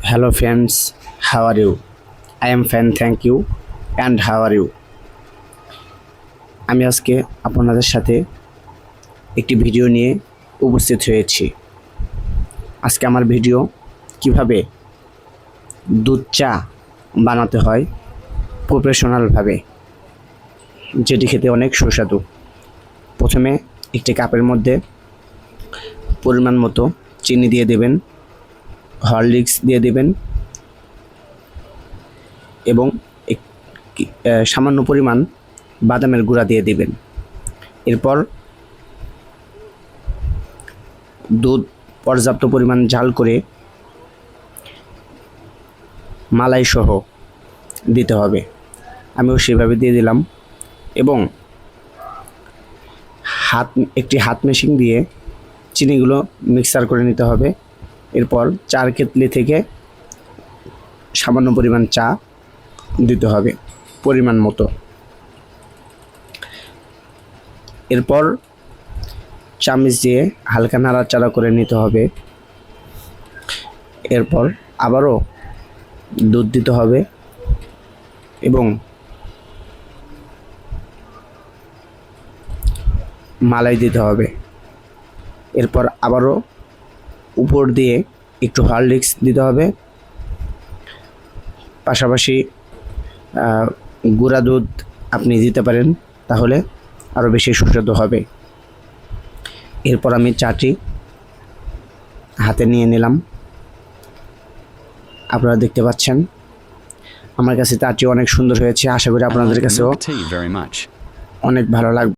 Hello friends, how are you? I am fine, thank you. And how are you? আমি আজকে আপনাদের সাথে একটি ভিডিও নিয়ে উপস্থিত হয়েছি। আজকে আমার ভিডিও কিভাবে দুধ চা বানাতে হয় প্রফেশনালভাবে, যেটি খেতে অনেক সুস্বাদু। প্রথমে একটি কাপের মধ্যে পরিমাণ মতো চিনি দিয়ে দেবেন, হরলিক্স দিয়ে দেবেন এবং সামান্য পরিমাণ বাদামের গুঁড়া দিয়ে দেবেন। এরপর দুধ পর্যাপ্ত পরিমাণ জাল করে মালাই সহ দিতে হবে। আমিও সেভাবে দিয়ে দিলাম এবং একটি হাত মেশিন দিয়ে চিনিগুলো মিক্সার করে নিতে হবে। এরপর চার কেতলি থেকে সামান্য পরিমাণ চা দিতে হবে পরিমাণ মতো। এরপর চামচ দিয়ে হালকা নাড়াচাড়া করে নিতে হবে। এরপর আবারও দুধ দিতে হবে এবং মালাই দিতে হবে। এরপর আবারও উপর দিয়ে একটু হরলিক্স দিতে হবে, পাশাপাশি গুঁড়া দুধ আপনি দিতে পারেন, তাহলে আরও বেশি সুস্বাদু হবে। এরপর আমি চাটি হাতে নিয়ে নিলাম। আপনারা দেখতে পাচ্ছেন আমার কাছে চাটি অনেক সুন্দর হয়েছে। আশা করি আপনাদের কাছেও অনেক ভালো লাগবে।